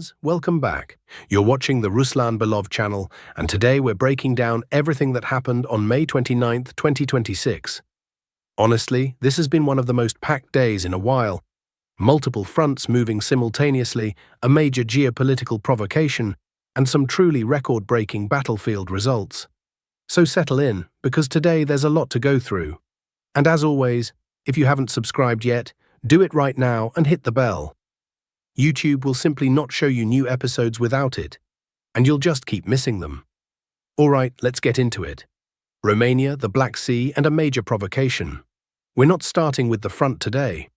friends, welcome back. You're watching the Ruslan Belov channel, and today we're breaking down everything that happened on May 29th, 2026. Honestly, this has been one of the most packed days in a while. Multiple fronts moving simultaneously, a major geopolitical provocation, and some truly record-breaking battlefield results. So settle in, because today there's a lot to go through. And as always, if you haven't subscribed yet, do it right now and hit the bell. YouTube will simply not show you new episodes without it, and you'll just keep missing them. Alright, let's get into it. Romania, the Black Sea, and a major provocation. We're not starting with the front today.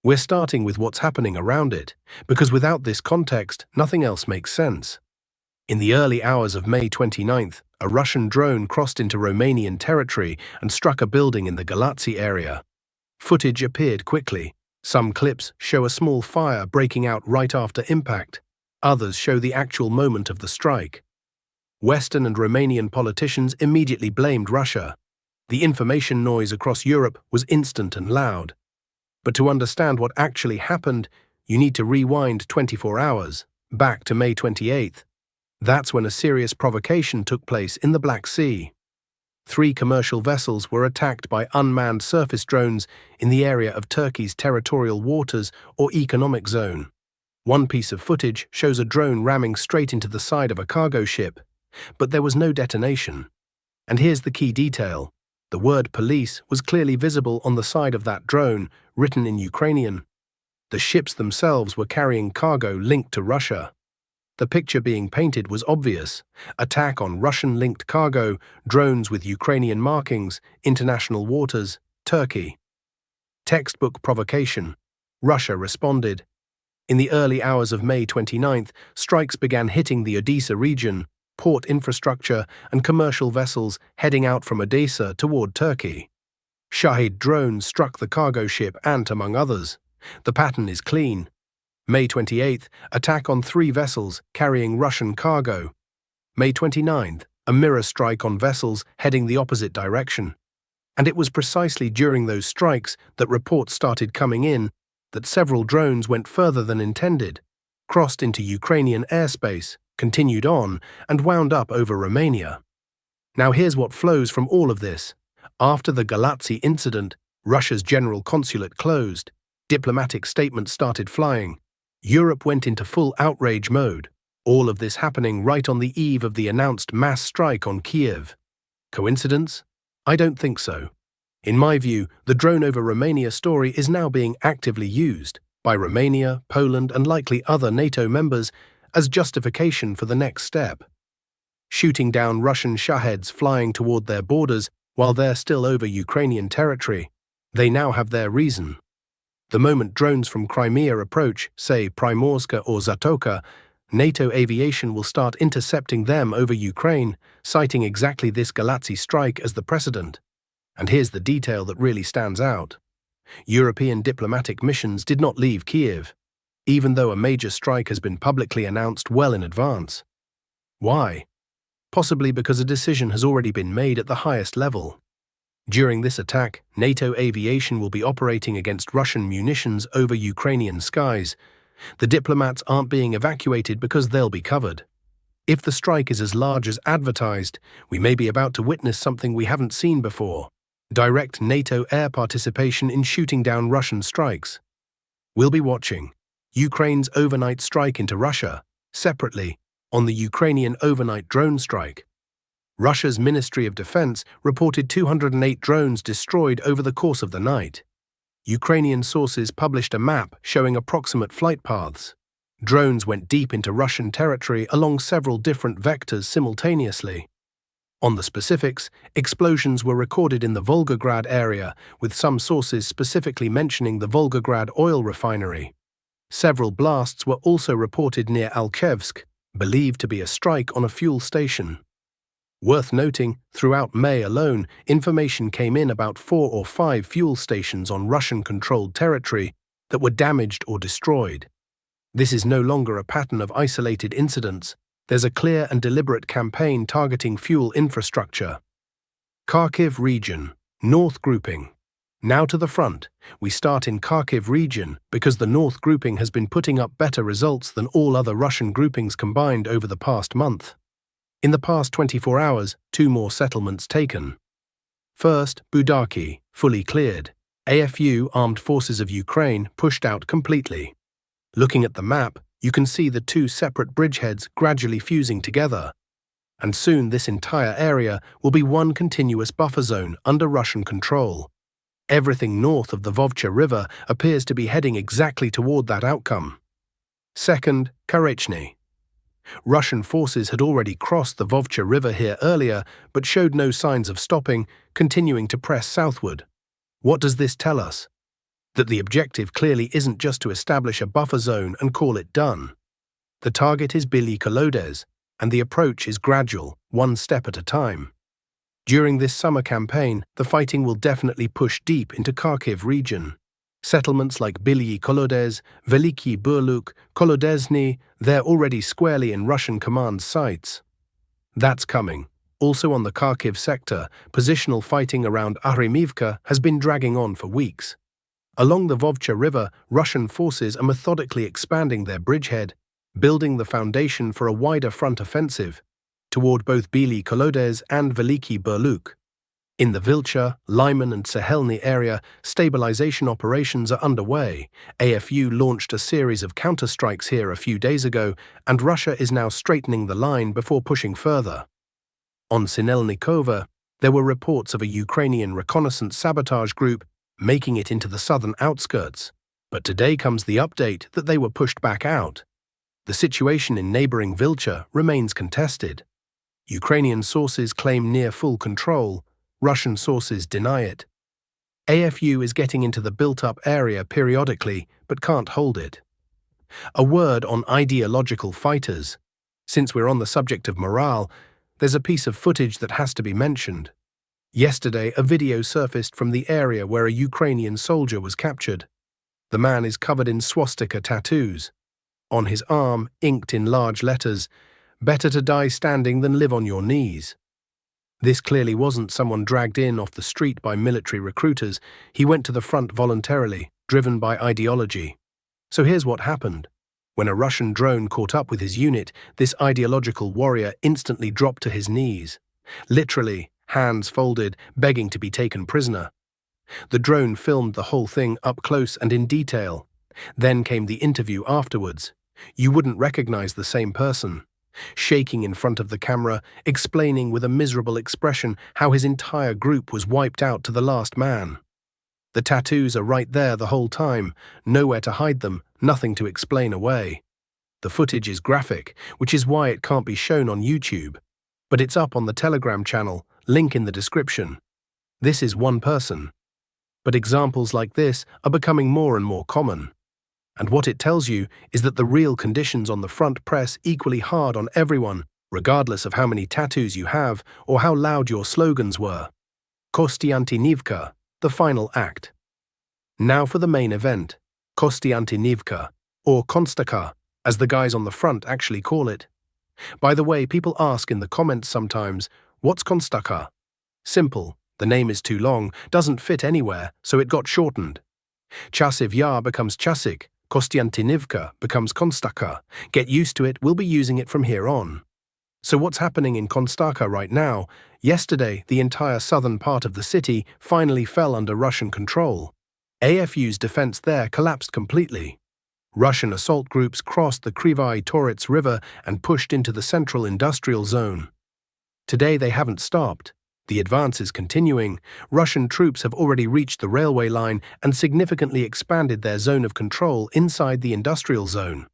We're starting with what's happening around it, because without this context, nothing else makes sense. In the early hours of May 29th, a Russian drone crossed into Romanian territory and struck a building in the Galați area. Footage appeared quickly. Some clips show a small fire breaking out right after impact. Others show the actual moment of the strike. Western and Romanian politicians immediately blamed Russia. The information noise across Europe was instant and loud. But to understand what actually happened, you need to rewind 24 hours, back to May 28th. That's when a serious provocation took place in the Black Sea. 3 commercial vessels were attacked by unmanned surface drones in the area of Turkey's territorial waters or economic zone. One piece of footage shows a drone ramming straight into the side of a cargo ship, but there was no detonation. And here's the key detail. The word police was clearly visible on the side of that drone, written in Ukrainian. The ships themselves were carrying cargo linked to Russia. The picture being painted was obvious: attack on Russian-linked cargo, drones with Ukrainian markings, international waters, Turkey. Textbook provocation. Russia responded. In the early hours of May 29th, strikes began hitting the Odessa region, port infrastructure, and commercial vessels heading out from Odessa toward Turkey. Shahid drones struck the cargo ship Ant, among others. The pattern is clean. May 28th, attack on 3 vessels carrying Russian cargo. May 29th, a mirror strike on vessels heading the opposite direction. And it was precisely during those strikes that reports started coming in that several drones went further than intended, crossed into Ukrainian airspace, continued on, and wound up over Romania. Now here's what flows from all of this. After the Galați incident, Russia's general consulate closed. Diplomatic statements started flying. Europe went into full outrage mode, all of this happening right on the eve of the announced mass strike on Kiev. Coincidence? I don't think so. In my view, the drone over Romania story is now being actively used by Romania, Poland, and likely other NATO members as justification for the next step. Shooting down Russian Shaheds flying toward their borders while they're still over Ukrainian territory. They now have their reason. The moment drones from Crimea approach, say Primorska or Zatoka, NATO aviation will start intercepting them over Ukraine, citing exactly this Galați strike as the precedent. And here's the detail that really stands out. European diplomatic missions did not leave Kiev, even though a major strike has been publicly announced well in advance. Why? Possibly because a decision has already been made at the highest level. During this attack, NATO aviation will be operating against Russian munitions over Ukrainian skies. The diplomats aren't being evacuated because they'll be covered. If the strike is as large as advertised, we may be about to witness something we haven't seen before: direct NATO air participation in shooting down Russian strikes. We'll be watching Ukraine's overnight strike into Russia, separately, on the Ukrainian overnight drone strike. Russia's Ministry of Defense reported 208 drones destroyed over the course of the night. Ukrainian sources published a map showing approximate flight paths. Drones went deep into Russian territory along several different vectors simultaneously. On the specifics, explosions were recorded in the Volgograd area, with some sources specifically mentioning the Volgograd oil refinery. Several blasts were also reported near Alchevsk, believed to be a strike on a fuel station. Worth noting, throughout May alone, information came in about 4 or 5 fuel stations on Russian-controlled territory that were damaged or destroyed. This is no longer a pattern of isolated incidents. There's a clear and deliberate campaign targeting fuel infrastructure. Kharkiv region, North grouping. Now to the front. We start in Kharkiv region because the North grouping has been putting up better results than all other Russian groupings combined over the past month. In the past 24 hours, 2 more settlements taken. First, Budaki, fully cleared. AFU, Armed Forces of Ukraine, pushed out completely. Looking at the map, you can see the 2 separate bridgeheads gradually fusing together. And soon this entire area will be one continuous buffer zone under Russian control. Everything north of the Vovcha River appears to be heading exactly toward that outcome. Second, Karechny. Russian forces had already crossed the Vovcha River here earlier, but showed no signs of stopping, continuing to press southward. What does this tell us? That the objective clearly isn't just to establish a buffer zone and call it done. The target is Bely Kolodez, and the approach is gradual, one step at a time. During this summer campaign, the fighting will definitely push deep into Kharkiv region. Settlements like Bely Kolodez, Veliki Burluk, Kolodezny, they're already squarely in Russian command sights. That's coming. Also on the Kharkiv sector, positional fighting around Ahremivka has been dragging on for weeks. Along the Vovcha River, Russian forces are methodically expanding their bridgehead, building the foundation for a wider front offensive toward both Bely Kolodez and Veliki Burluk. In the Vilcha, Lyman and Sahelny area, stabilization operations are underway. AFU launched a series of counterstrikes here a few days ago, and Russia is now straightening the line before pushing further. On Sinelnikova, there were reports of a Ukrainian reconnaissance sabotage group making it into the southern outskirts, but today comes the update that they were pushed back out. The situation in neighboring Vilcha remains contested. Ukrainian sources claim near full control, Russian sources deny it. AFU is getting into the built-up area periodically, but can't hold it. A word on ideological fighters. Since we're on the subject of morale, there's a piece of footage that has to be mentioned. Yesterday, a video surfaced from the area where a Ukrainian soldier was captured. The man is covered in swastika tattoos. On his arm, inked in large letters, "Better to die standing than live on your knees." This clearly wasn't someone dragged in off the street by military recruiters. He went to the front voluntarily, driven by ideology. So here's what happened. When a Russian drone caught up with his unit, this ideological warrior instantly dropped to his knees. Literally, hands folded, begging to be taken prisoner. The drone filmed the whole thing up close and in detail. Then came the interview afterwards. You wouldn't recognize the same person. Shaking in front of the camera, explaining with a miserable expression how his entire group was wiped out to the last man. The tattoos are right there the whole time, nowhere to hide them, nothing to explain away. The footage is graphic, which is why it can't be shown on YouTube. But it's up on the Telegram channel, link in the description. This is one person. But examples like this are becoming more and more common. And what it tells you is that the real conditions on the front press equally hard on everyone, regardless of how many tattoos you have or how loud your slogans were. Kostiantynivka, the final act. Now for the main event, Kostiantynivka, or Konstaka, as the guys on the front actually call it. By the way, people ask in the comments sometimes, what's Konstaka? Simple, the name is too long, doesn't fit anywhere, so it got shortened. Chasiv Yar becomes Chasik, Kostiantynivka becomes Konstaka. Get used to it, we'll be using it from here on. So what's happening in Konstaka right now? Yesterday, the entire southern part of the city finally fell under Russian control. AFU's defense there collapsed completely. Russian assault groups crossed the Krivai Torets River and pushed into the central industrial zone. Today they haven't stopped. The advance is continuing. Russian troops have already reached the railway line and significantly expanded their zone of control inside the industrial zone.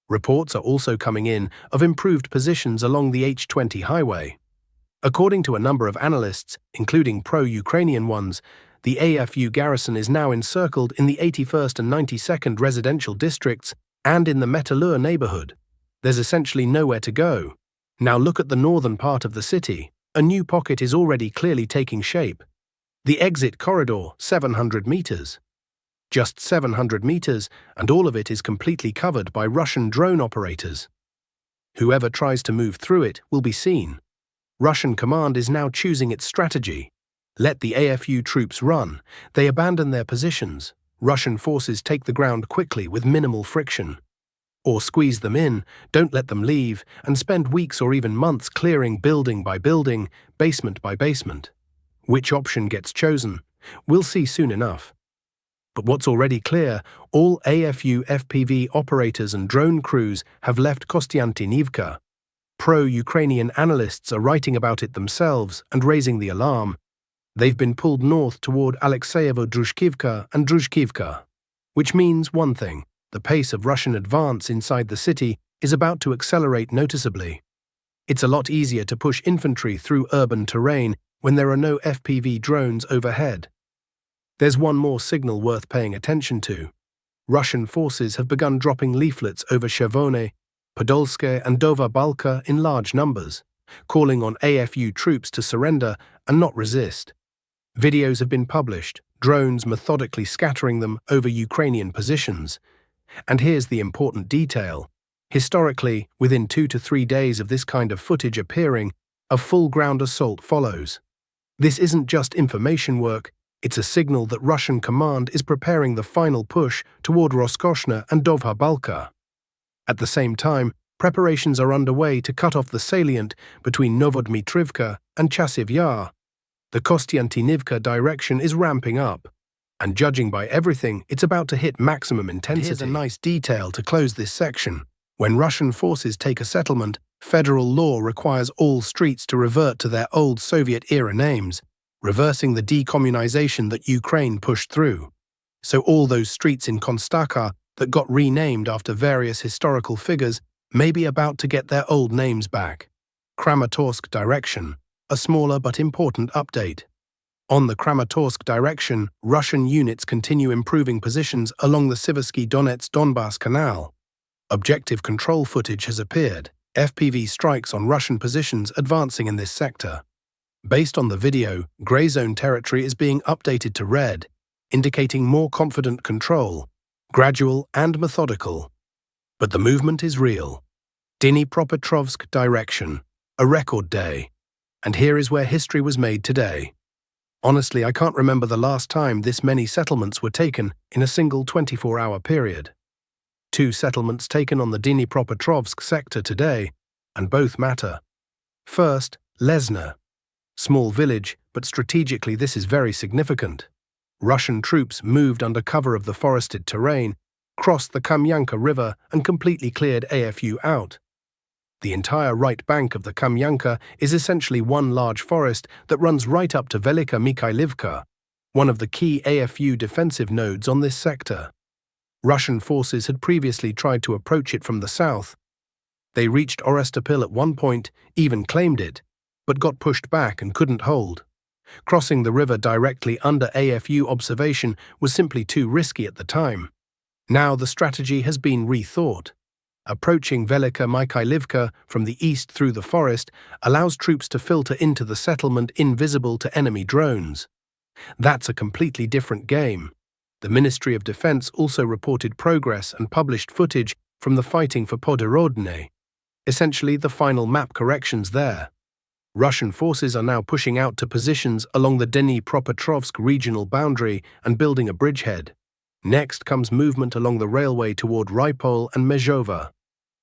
Reports are also coming in of improved positions along the H20 highway. According to a number of analysts, including pro-Ukrainian ones, the AFU garrison is now encircled in the 81st and 92nd residential districts and in the Metalur neighborhood. There's essentially nowhere to go. Now look at the northern part of the city. A new pocket is already clearly taking shape. The exit corridor, 700 meters. Just 700 meters, and all of it is completely covered by Russian drone operators. Whoever tries to move through it will be seen. Russian command is now choosing its strategy. Let the AFU troops run. They abandon their positions. Russian forces take the ground quickly with minimal friction. Or squeeze them in, don't let them leave, and spend weeks or even months clearing building by building, basement by basement. Which option gets chosen? We'll see soon enough. But what's already clear, all AFU FPV operators and drone crews have left Kostiantynivka. Pro-Ukrainian analysts are writing about it themselves and raising the alarm. They've been pulled north toward Alexeyevo-Drushkivka and Druzhkivka, which means one thing: the pace of Russian advance inside the city is about to accelerate noticeably. It's a lot easier to push infantry through urban terrain when there are no FPV drones overhead. There's one more signal worth paying attention to. Russian forces have begun dropping leaflets over Chervone, Podolske and Nova Balka in large numbers, calling on AFU troops to surrender and not resist. Videos have been published, drones methodically scattering them over Ukrainian positions. And here's the important detail. Historically, within 2 to 3 days of this kind of footage appearing, a full ground assault follows. This isn't just information work, it's a signal that Russian command is preparing the final push toward Roskoshna and Nova Balka. At the same time, preparations are underway to cut off the salient between Novodmitrivka and Chasiv Yar. The Kostiantynivka direction is ramping up, and judging by everything, it's about to hit maximum intensity. Here's a nice detail to close this section. When Russian forces take a settlement, federal law requires all streets to revert to their old Soviet-era names, reversing the decommunization that Ukraine pushed through. So all those streets in Konstaka that got renamed after various historical figures may be about to get their old names back. Kramatorsk direction, a smaller but important update. On the Kramatorsk direction, Russian units continue improving positions along the Siversky-Donetsk-Donbass Canal. Objective control footage has appeared, FPV strikes on Russian positions advancing in this sector. Based on the video, grey zone territory is being updated to red, indicating more confident control, gradual and methodical. But the movement is real. Dnipropetrovsk direction, a record day. And here is where history was made today. Honestly, I can't remember the last time this many settlements were taken in a single 24-hour period. 2 settlements taken on the Dnipropetrovsk sector today, and both matter. First, Lesna. Small village, but strategically this is very significant. Russian troops moved under cover of the forested terrain, crossed the Kamyanka River and completely cleared AFU out. The entire right bank of the Kamyanka is essentially one large forest that runs right up to Velika Mikhailivka, one of the key AFU defensive nodes on this sector. Russian forces had previously tried to approach it from the south. They reached Orestopil at one point, even claimed it, but got pushed back and couldn't hold. Crossing the river directly under AFU observation was simply too risky at the time. Now the strategy has been rethought. Approaching Velika Mikhailivka from the east through the forest allows troops to filter into the settlement invisible to enemy drones. That's a completely different game. The Ministry of Defense also reported progress and published footage from the fighting for Podhorodne, essentially the final map corrections there. Russian forces are now pushing out to positions along the Dnipropetrovsk regional boundary and building a bridgehead. Next comes movement along the railway toward Rypol and Mezhova.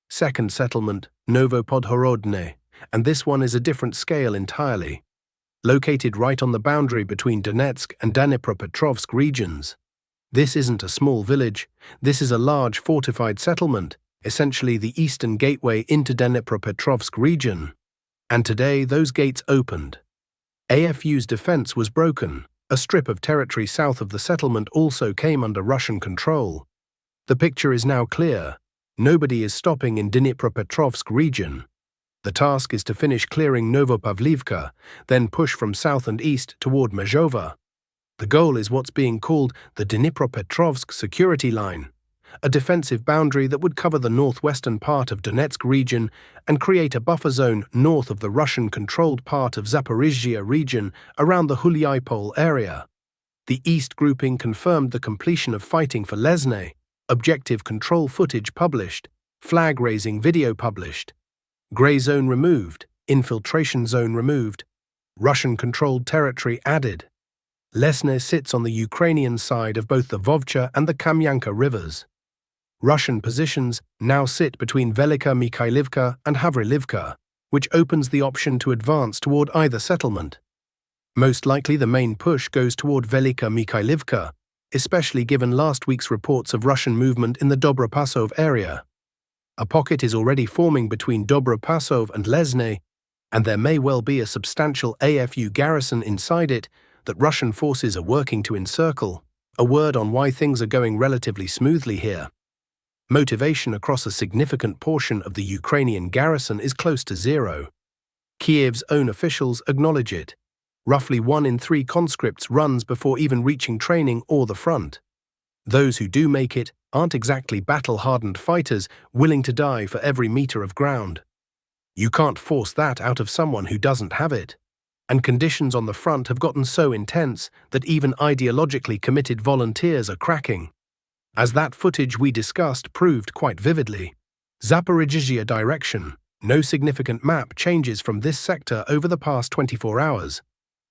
Second settlement, Novopodhorodne, and this one is a different scale entirely. Located right on the boundary between Donetsk and Dnipropetrovsk regions. This isn't a small village, this is a large fortified settlement, essentially the eastern gateway into Dnipropetrovsk region. And today those gates opened. AFU's defense was broken. A strip of territory south of the settlement also came under Russian control. The picture is now clear. Nobody is stopping in Dnipropetrovsk region. The task is to finish clearing Novopavlivka, then push from south and east toward Mezhova. The goal is what's being called the Dnipropetrovsk security line, a defensive boundary that would cover the northwestern part of Donetsk region and create a buffer zone north of the Russian-controlled part of Zaporizhzhia region around the Hulyapol area. The East grouping confirmed the completion of fighting for Lesne, objective control footage published, flag-raising video published, grey zone removed, infiltration zone removed. Russian-controlled territory added. Lesne sits on the Ukrainian side of both the Vovcha and the Kamyanka rivers. Russian positions now sit between Velika Mikhailivka and Havrilivka, which opens the option to advance toward either settlement. Most likely the main push goes toward Velika Mikhailivka, especially given last week's reports of Russian movement in the Dobropasov area. A pocket is already forming between Dobropasov and Lesne, and there may well be a substantial AFU garrison inside it that Russian forces are working to encircle. A word on why things are going relatively smoothly here. Motivation across a significant portion of the Ukrainian garrison is close to zero. Kiev's own officials acknowledge it. Roughly 1 in 3 conscripts runs before even reaching training or the front. Those who do make it aren't exactly battle-hardened fighters willing to die for every meter of ground. You can't force that out of someone who doesn't have it. And conditions on the front have gotten so intense that even ideologically committed volunteers are cracking. As that footage we discussed proved quite vividly. Zaporizhzhia direction. No significant map changes from this sector over the past 24 hours.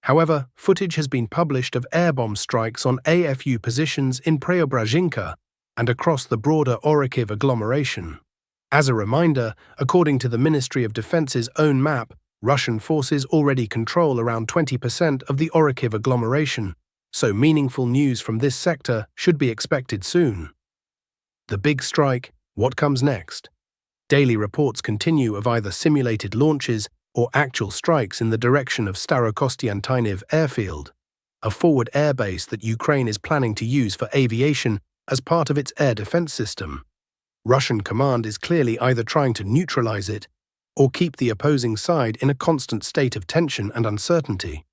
However, footage has been published of air-bomb strikes on AFU positions in Preobrazhinka and across the broader Orikhiv agglomeration. As a reminder, according to the Ministry of Defense's own map, Russian forces already control around 20% of the Orikhiv agglomeration, so meaningful news from this sector should be expected soon. The big strike, what comes next? Daily reports continue of either simulated launches or actual strikes in the direction of Starokostiantynivka airfield, a forward airbase that Ukraine is planning to use for aviation as part of its air defense system. Russian command is clearly either trying to neutralize it or keep the opposing side in a constant state of tension and uncertainty.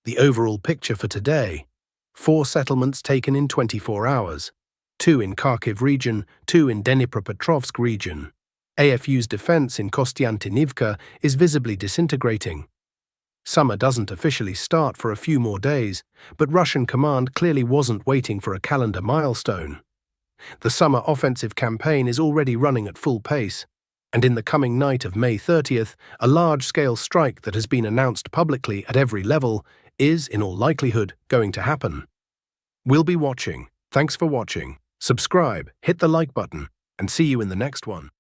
The overall picture for today: 4 settlements taken in 24 hours, 2 in Kharkiv region, 2 in Dnipropetrovsk region. AFU's defense in Kostiantynivka is visibly disintegrating. Summer doesn't officially start for a few more days, but Russian command clearly wasn't waiting for a calendar milestone. The summer offensive campaign is already running at full pace, and in the coming night of May 30th, a large-scale strike that has been announced publicly at every level is, in all likelihood, going to happen. We'll be watching. Thanks for watching. Subscribe, hit the like button, and see you in the next one.